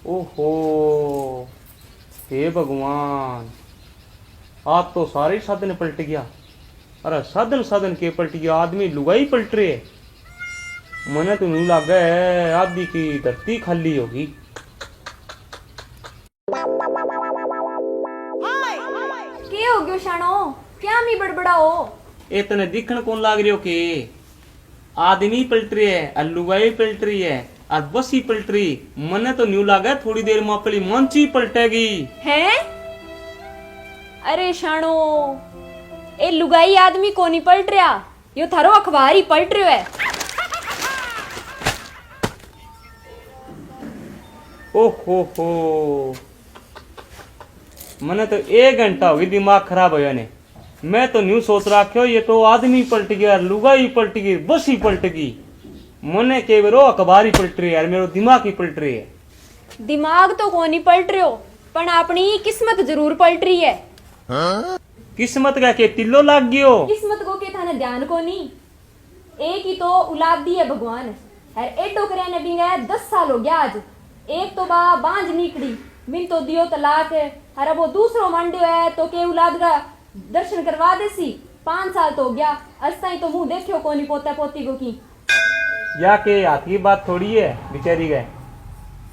ओहो, हे भगवान, आज तो सारे साधन पलट गया। अरे साधन साधन के पलट गया, आदमी लुगाई पलट रहे है। मने तो नहीं लगा है आदि की धरती खाली होगी। के हो गयो शानो, क्या मी बड़बड़ाओ? इतने दिखण कौन लाग रही हो के आदमी पलट रही है और लुगाई पलट रही है और बसी पलट रही। मने तो न्यू लागा थोड़ी देर में अपनी मंची पलटेगी हैं? अरे शानो, ए लुगाई आदमी को नहीं पलट रहा, यो थारो अखबार ही पलट रहो है। ओहो हो, मने तो 1 घंटा हो गई दिमाग खराब हो ने। मैं तो न्यू सोच रखो ये तो आदमी पलट गया, लुगाई पलट गई, बसी पलट गई। मने के रो अखबार ही पलट रही है, मेरा दिमाग ही पलट रही है। दिमाग तो को नहीं पलट रहो, पर अपनी किस्मत जरूर पलट रही है। किस्मत का के तिल्लो लाग गयो? किस्मत को के थाने ध्यान को नहीं, एक ही तो औलाद दी है भगवान। हर एडो करे ने बिंगा 10 साल हो गया आज। एक तो बा बांझ निकली, बिन तो दियो तलाक। हर वो दूसरो मंड्यो है तो के औलाद का दर्शन करवा देसी। 5 साल तो हो गया, अस्ता ही तो मुंह देखियो कोनी पोता पोती को की। या के हाथ की बात थोड़ी है बेचारी गए,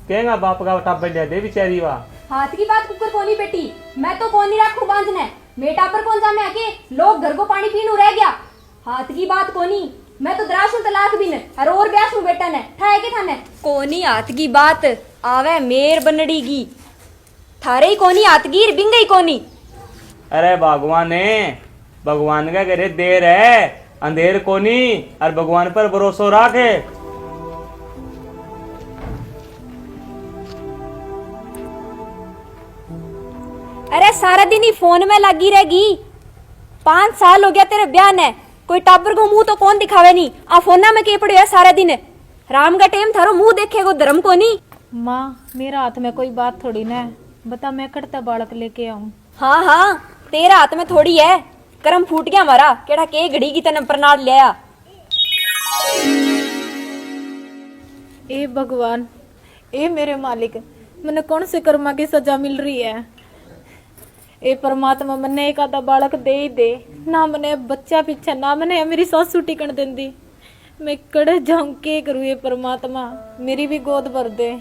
कहेगा बाप का टाबर ले दे बेचारी। वाह, हाथ की बात कुकर कोनी बेटी, मैं तो कोनी रखू बांझने। बेटा पर कौन जामे आके लोग घर को पानी पीनू रह गया। हाथ की बात कोनी, मैं तो दराशु तलाक भी न और ब्यासु बेटा ने ठाए के थाने कोनी हाथ की बात आवे मेर बनड़ी की। थारे ही कोनी हाथ की बिंगई कोनी। अरे भगवान है, भगवान का करे देर है अंधेर कोनी, और भगवान पर भरोसा रखे। अरे सारा दिन ही फोन में लगी रहेगी। 5 साल हो गया तेरे ब्याह ने, कोई टाबर को मुंह तो कौन दिखावे नहीं। आ फोना में के पड़े है सारा दिन। राम का टेम थारो मुंह देखेगो धर्म को नहीं। माँ, मेरा हाथ में कोई बात थोड़ी ना है, बता मैं कटता बालक लेके आऊं। हाँ हाँ, तेरा हाथ में थोड़ी है। करम फूट गया हमारा, केड़ा के घड़ी की तने प्रणाल लिया। ए भगवान, ए मेरे मालिक, मैंने कौन से कर्मा की सजा मिल रही है। ए परमात्मा, मने एक आधा बालक दे ही दे ना। मने बच्चा पीछे ना, मने मेरी सासू टिकन देंदी। मैं कड़े जाऊं के करूं। ये परमात्मा मेरी भी गोद भर दे।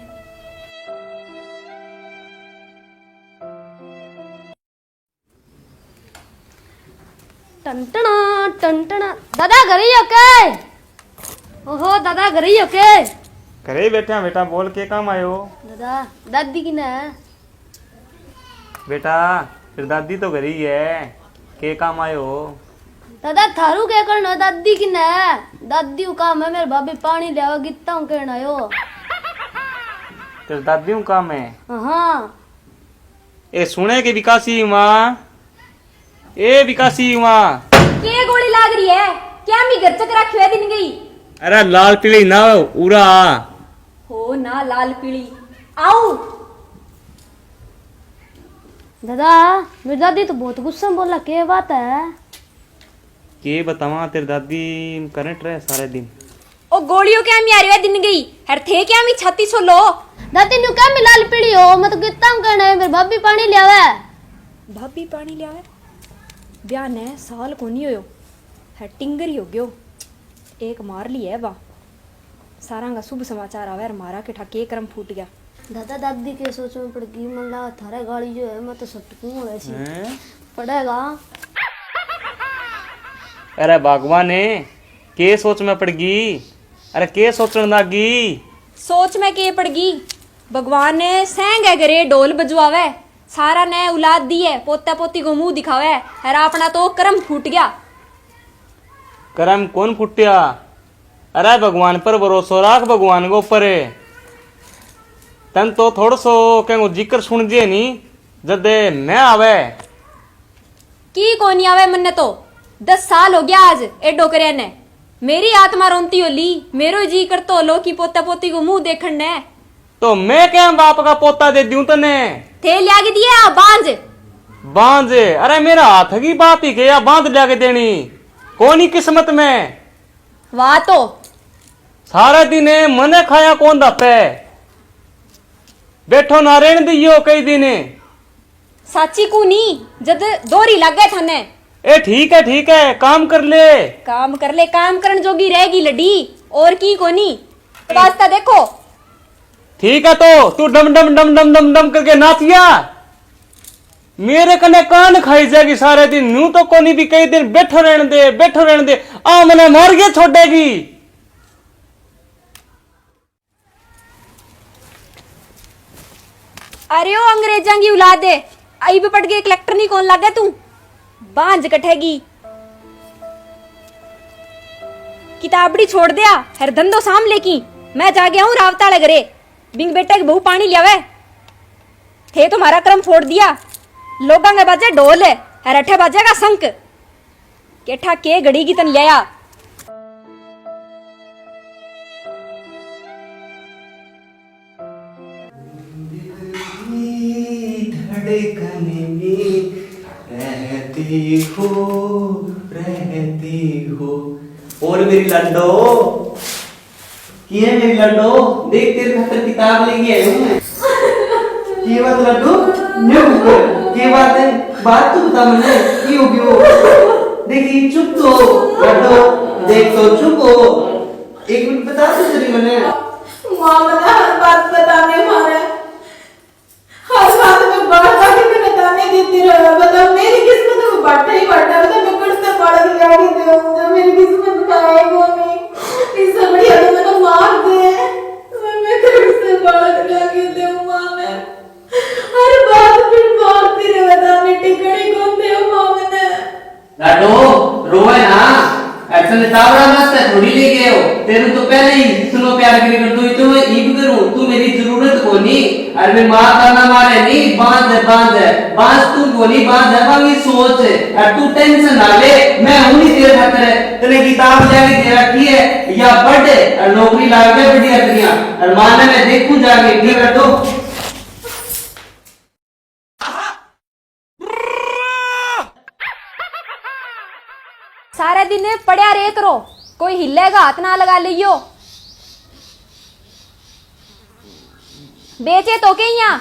टंटना टंटना, दादा घर ही हो के? ओहो दादा घर ही हो के? करे बेटा, बेटा बोल के काम आयो? दादा दादी की ना है? बेटा फिर दादी तो घर ही है, के काम आयो? दादा थारू क्या करना है? दादी की ना है? दादी को काम है मेरे भाभी पानी ले आओ गित्ता हूं कहना यो। तेरे दादी का काम है? हाँ। ए सुने के विकासी माँ, ए विकासी माँ, के गोली लाग रही है? क्या मी घर चक रखी है दिन गई? अरे लाल पीली ना उरा हो ना लाल पीली। आओ दादा, मेरी दादी तो बहुत गुस्सा में बोला, क्या बात है? के बतावा, तेरी दादी करंट रहे सारे दिन। ओ गोलियों क्या मी आ रही है दिन गई? हर थे क्या मी छाती छोलो? दादी नु क्या मिला लाल पीड़ी हो? मैं तो गित्ता हूं कहना है मेरे भाभी पानी ले आवे। भाभी पानी ले आवे? ब्याह ने साल को नहीं होयो है, टिंगर ही हो गयो। एक मार ली है बा, सारा का शुभ समाचार आवे। मारा के ठाके क्रम फूट गया। दादा दादी के सोच में पड़ गई, मन लगा थारे गाड़ी जो है मैं तो सटकूं ऐसी पड़ेगा। अरे भगवान ने के सोच में पड़ गई? अरे के सोचने लागी? सोच में के पड़ गई? भगवान ने सेंग है घरे ढोल बजवावे, सारा ने औलाद दी है, पोता पोती को मुंह दिखावे है, अपना तो कर्म फूट गया। कर्म कौन फुटिया? अरे भगवान पर भरोसा रख, भगवान को ऊपर है। तन तो थोड़ा सो कहीं जिक्र सुन जे नी जब मैं आवे की कोनी आवे मन्ने तो 10 साल हो गया आज एडो करे ने। मेरी आत्मा रोंती होली, मेरो जी करतो लो की पोता पोती को मुंह देखण ने। तो मैं क्या बाप का पोता दे दूं तने? थे लिया के दिया बांझ बांझ? अरे मेरा हाथ की बात ही क्या बांध लिया के देनी कोनी किस्मत में। वाह तो सारा दिन मने खाया कौन दपे? बैठो ना रहने दियो कई दिन। साची को नहीं जद दोरी लग गए थाने। ए ठीक है काम कर ले। काम कर ले, काम करन जोगी रहेगी लड़ी और की कोनी। रास्ता देखो। ठीक है तो तू डम डम डम डम डम डम करके नाचिया, मेरे कने कान खाई जाएगी सारे दिन। नू तो कोनी भी कई दिन बैठो रहने दे आ मैंने मार के छोड़ेगी। अरे ओ अंग्रेजा की औलाद है, आई भी पट के कलेक्टर नहीं कौन लगा तू बांझ कटेगी। किताबड़ी छोड़ दिया हर धंधो साम लेकी। मैं जा गया हूँ रावताले घरे, बिंग बेटे के बहु पानी लियावे थे तुम्हारा क्रम फोड़ दिया। लोगों के बाजे ढोल है हर अठे बाजेगा संक केठा के घड़ी की तन लिया। धड़कन में रहती हो। और मेरी लड्डो की है, मेरी लड्डो देख तेरे खातर किताब लेके आई हूँ मैं। की बात लड्डू की बात है, बात तो बता मुझे की हो देखी। चुप तो लड्डू, देख तो चुप हो। एक मिनट बता तो सही मैंने। माँ मना हर बात बताने मारे, हर बात में बात आके बताने देती रहा। बताओ मेरी किस्मत में बांटा ही बांटा। मतलब मैं कुछ से बड़ा भी आगे दे जो मेरी किस्मत में आएगा नहीं। इससे बढ़िया तो मैंने मार दे। मैं कुछ से बड़ा भी आगे दे माँ मैं हर बात फिर मारती रहे। बताने टिकड़ी कौन दे माँ मैंने। लड्डू रोए ना, ऐसा नितावड़ा मत है, थोड़ी ले गए हो। तेरे तो पहले ही सुनो प्यार करी कर तू तो मैं ईब करूं, तू मेरी जरूरत को नहीं। अरे मैं मां करना मारे नहीं, बांध तू को नहीं बांध है बाकी सोच है। और तू टेंशन ना ले, मैं हूं नहीं तेरे खातिर। तेरे किताब जाके दे रखी है या पढ़ और नौकरी लाग गया बढ़िया बढ़िया। और माने मैं देखूं जाके ठीक है तो। सारा दिन पड़या रे करो, कोई हिलेगा हाथ ना लगा लियो। बेचे तो के यहाँ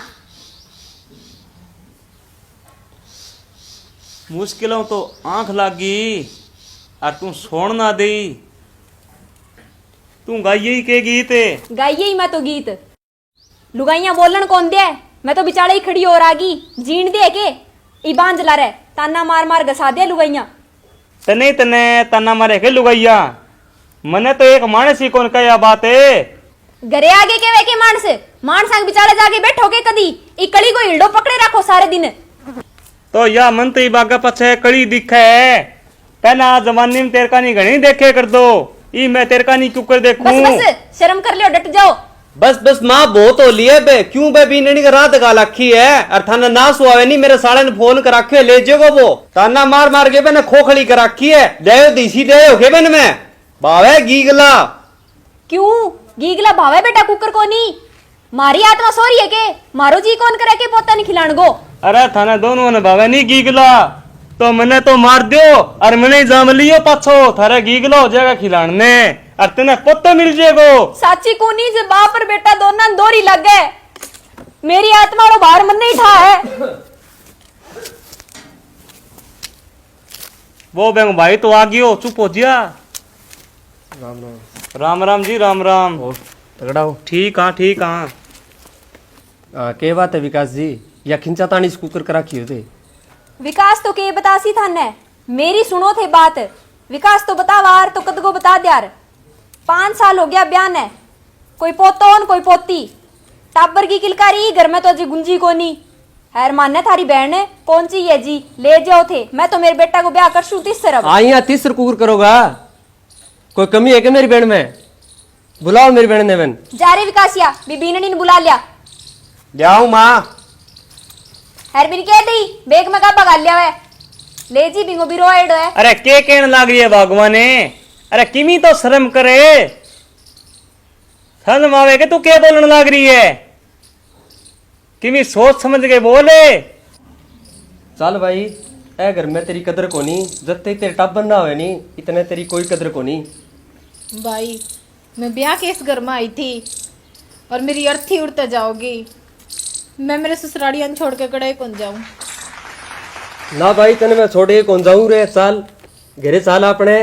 मुश्किलों तो आंख लागी और तू सोन ना दे। तू गाइए ही के गीत है। गाइए ही मैं तो गीत, लुगाइया बोलन कौन दे। मैं तो बिचारे ही खड़ी और आगी जीण दे के इबान जला रहे ताना मार मार घसा दे लुगाइया। तने तना मारे के लुगाइया, मने तो एक मानस ही कौन कया बात है। घरे आगे के वे के मानस आगे बिचारे जाके बैठो के कदी इकड़ी को हिलडो पकड़े रखो सारे दिन। तो या मन तो बागा पछे कड़ी दिखे है। पहला जमाने में तेरे कानी घनी देखे कर दो, ई मैं तेरे कानी क्यों कर देखूं। बस शर्म कर लियो, डट जाओ। बस माँ बहुत हो लिया बे, क्यों बे बीननी का रात गा रखी है। और थाना ना सुआवे नहीं, मेरे साले ने फोन कर रखे ले जाओ वो ताना मार मार के मैंने खोखली कर रखी है। दे दीसी दे हो के मैंने मैं भावे गीगला। क्यों गीगला भावे बेटा कुकर को नहीं, मारी आत्मा सोरी है के मारो जी कौन करे के पोता नहीं खिलाण गो। अरे थाना दोनों ने भावे नहीं गीगला तो मने तो मार दियो और मने जाम लियो पाछो थारे गीगला हो जाएगा खिलाने और तेने पोतो मिल जाएगो। साची कोनी जे बाप और बेटा दोनों दोरी लग गए, मेरी आत्मा रो बाहर मन नहीं था है। वो बेंग भाई तो आ गयो, चुप हो जिया। राम जी राम राम। तगड़ा हो। ठीक हाँ के बात है विकास जी, या खिंचा तानी स्कूकर करा की होते। विकास तो के बतासी था ने, मेरी सुनो थे बात। विकास तो बता वार तो कद को बता द्यार। 5 साल हो गया ब्याह ने, कोई पोतोन कोई पोती, टाबर की किलकारी घर में तो अजी गुंजी कोनी। हैर माने थारी बहन ने कौन सी है जी ले जाओ थे, मैं तो मेरे बेटा को ब्याह कर शू 30 सरब। यहाँ 30 कुकर करोगा, कोई कमी है क्या मेरी बहन में। बुलाओ मेरी बहन ने बहन। जा रे विकासिया बीबीननी ने बुला लिया। जाऊं माँ। हैर बिन कह दी बेग में का बगा लिया है ले जी बिंगो भी रोएड है। अरे के कहने लाग रही है भगवाने, अरे किमी तो शर्म करे। शर्म आवे के तू क्या बोलने लाग रही है, किमी सोच समझ के बोले। चल भाई ए घर में तेरी कदर को नहीं, जब तक तेरे टब्बर ना हुए नहीं इतने तेरी कोई कदर को नहीं। भाई मैं ब्याह के इस घर में आई थी और मेरी अर्थी उड़ते जाओगी। मैं मेरे ससुरालियां छोड़ के कड़े कौन जाऊं। ना भाई तने मैं छोड़ के कौन जाऊं रे। चाल घरे चाल अपने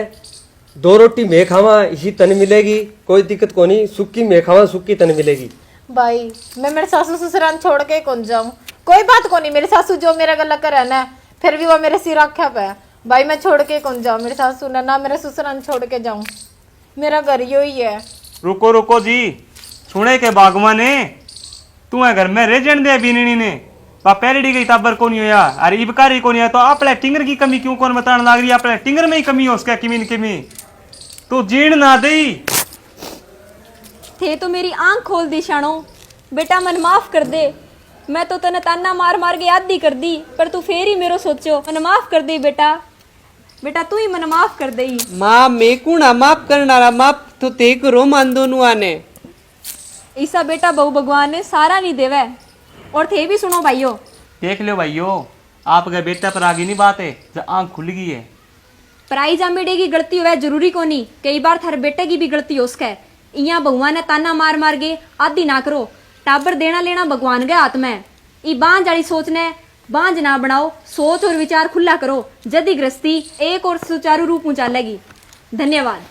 2 रोटी मैं खावा इसी तन मिलेगी, कोई दिक्कत को नहीं। सुक्की मैं खावा सुक्की तन मिलेगी। भाई मैं मेरे सासू ससुराल छोड़ के कौन जाऊं। कोई बात को नहीं, मेरे सासू जो मेरा गला करे ना फिर भी वो मेरे सिर रखा पे। भाई मैं छोड़ के कौन जाऊं मेरे सासू ने, ना मेरे ससुराल छोड़ के जाऊं। मेरा घर यो ही है। रुको रुको जी, सुने के बागवा ने तू है घर में रह जन दे बीननी ने पहली गई टाबर को नहीं होया अरे इबकारी को नहीं है तो अपने टिंगर की कमी क्यों कौन बताने लग रही है। अपने टिंगर में ही कमी हो उसका किमी किमी तू जीण ना दे। थे तो मेरी आंख खोल दी शानो, बेटा मन माफ कर दे। मैं तो तने ताना मार मार के आदी कर दी पर तू फेर ही मेरो सोचो। मन माफ कर दे बेटा, बेटा तू ही मन माफ कर दे। माँ मेकू ना माफ करना माफ तो ते करो मान दोनों आने। ईसा बेटा बहु भगवान ने सारा नहीं देवे। और थे भी सुनो भाइयों, देख लो भाइयों, आपका बेटा पर आगे नहीं बात है जब आंख खुल गई है। पराई जामिड़े की गलती हो जरूरी को नहीं, कई बार थारे बेटे की भी गलती हो उसके। इया भगवान ने ताना मार मार के आदि ना करो। टाबर देना लेना भगवान के हाथ में। ई बांझ वाली सोच ने बांझ ना बनाओ, सोच और विचार खुला करो, जदी गृहस्थी एक और सुचारू रूप में चलेगी। धन्यवाद।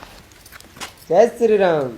जय श्री राम।